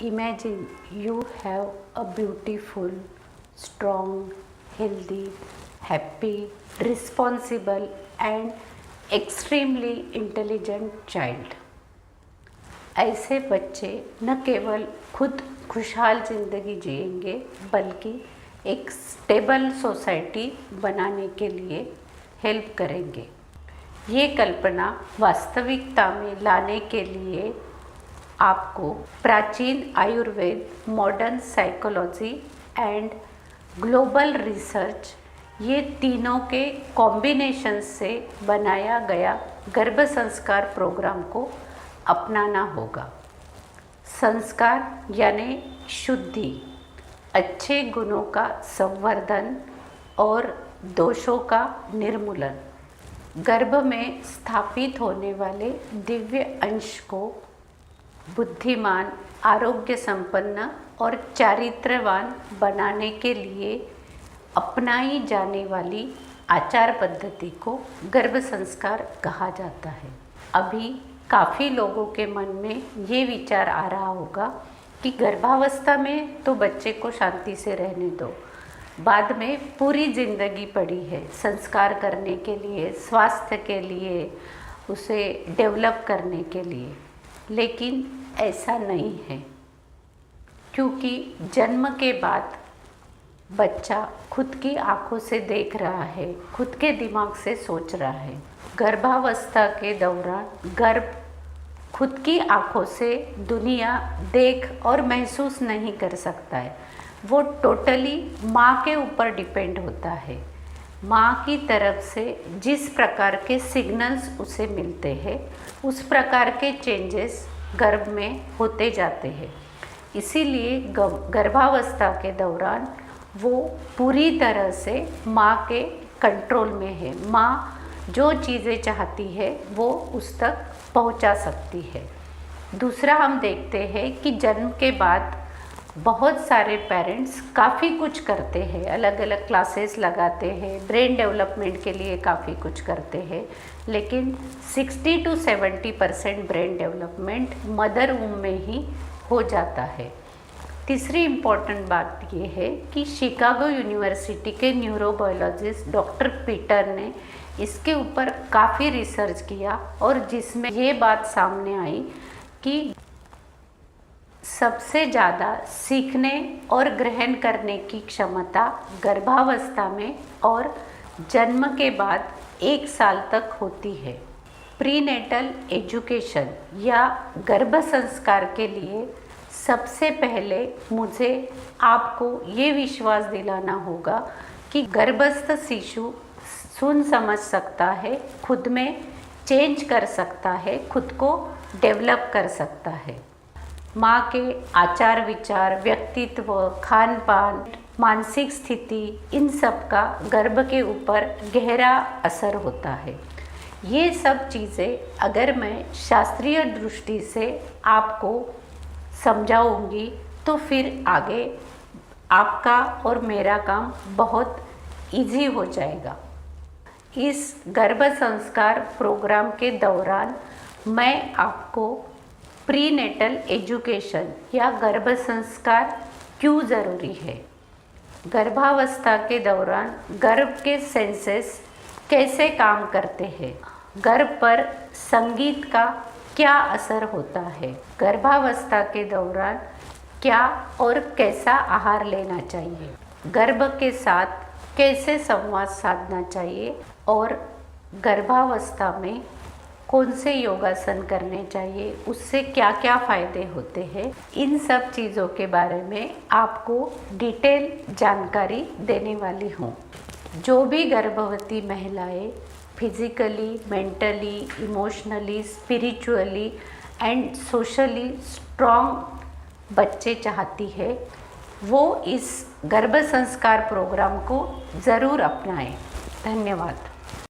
Imagine you have a beautiful, strong, healthy, happy, responsible and extremely intelligent child. ऐसे बच्चे न केवल खुद खुशहाल ज़िंदगी जिएंगे बल्कि एक स्टेबल सोसाइटी बनाने के लिए हेल्प करेंगे। ये कल्पना वास्तविकता में लाने के लिए आपको प्राचीन Ayurveda, modern psychology and global research, ये तीनों के कॉम्बिनेशन से बनाया गया गर्भ संस्कार प्रोग्राम को अपनाना होगा। संस्कार यानी शुद्धि, अच्छे गुणों का संवर्धन और दोषों का निर्मूलन, गर्भ में स्थापित होने वाले दिव्य अंश को बुद्धिमान, आरोग्य संपन्न और चारित्र्यवान बनाने के लिए अपनाई जाने वाली आचार पद्धति को गर्भ संस्कार कहा जाता है। अभी काफ़ी लोगों के मन में ये विचार आ रहा होगा कि गर्भावस्था में तो बच्चे को शांति से रहने दो, बाद में पूरी ज़िंदगी पड़ी है संस्कार करने के लिए, स्वास्थ्य के लिए, उसे डेवलप करने के लिए। लेकिन ऐसा नहीं है, क्योंकि जन्म के बाद बच्चा खुद की आँखों से देख रहा है, खुद के दिमाग से सोच रहा है। गर्भावस्था के दौरान गर्भ खुद की आँखों से दुनिया देख और महसूस नहीं कर सकता है। वो टोटली माँ के ऊपर डिपेंड होता है। माँ की तरफ से जिस प्रकार के सिग्नल्स उसे मिलते हैं उस प्रकार के चेंजेस गर्भ में होते जाते हैं। इसीलिए गर्भावस्था के दौरान वो पूरी तरह से माँ के कंट्रोल में है। माँ जो चीज़ें चाहती है वो उस तक पहुँचा सकती है। दूसरा, हम देखते हैं कि जन्म के बाद बहुत सारे पेरेंट्स काफ़ी कुछ करते हैं, अलग अलग क्लासेस लगाते हैं, ब्रेन डेवलपमेंट के लिए काफ़ी कुछ करते हैं, लेकिन 60 to 70% ब्रेन डेवलपमेंट मदर वूम में ही हो जाता है। तीसरी इम्पॉर्टेंट बात ये है कि शिकागो यूनिवर्सिटी के न्यूरोबायोलॉजिस्ट डॉक्टर पीटर ने इसके ऊपर काफ़ी रिसर्च किया और जिसमें ये बात सामने आई कि सबसे ज़्यादा सीखने और ग्रहण करने की क्षमता गर्भावस्था में और जन्म के बाद 1 साल तक होती है। प्रीनेटल एजुकेशन या गर्भ संस्कार के लिए सबसे पहले मुझे आपको ये विश्वास दिलाना होगा कि गर्भस्थ शिशु सुन समझ सकता है, खुद में चेंज कर सकता है, खुद को डेवलप कर सकता है। माँ के आचार विचार, व्यक्तित्व, खान पान, मानसिक स्थिति, इन सब का गर्भ के ऊपर गहरा असर होता है। ये सब चीज़ें अगर मैं शास्त्रीय दृष्टि से आपको समझाऊंगी तो फिर आगे आपका और मेरा काम बहुत इजी हो जाएगा। इस गर्भ संस्कार प्रोग्राम के दौरान मैं आपको प्रीनेटल एजुकेशन या गर्भ संस्कार क्यों ज़रूरी है, गर्भावस्था के दौरान गर्भ के सेंसेस कैसे काम करते हैं, गर्भ पर संगीत का क्या असर होता है, गर्भावस्था के दौरान क्या और कैसा आहार लेना चाहिए, गर्भ के साथ कैसे संवाद साधना चाहिए और गर्भावस्था में कौन से योगासन करने चाहिए, उससे क्या क्या फ़ायदे होते हैं, इन सब चीज़ों के बारे में आपको डिटेल जानकारी देने वाली हूँ। जो भी गर्भवती महिलाएं physically, mentally, emotionally, spiritually and socially strong बच्चे चाहती है वो इस गर्भ संस्कार प्रोग्राम को ज़रूर अपनाएं। धन्यवाद।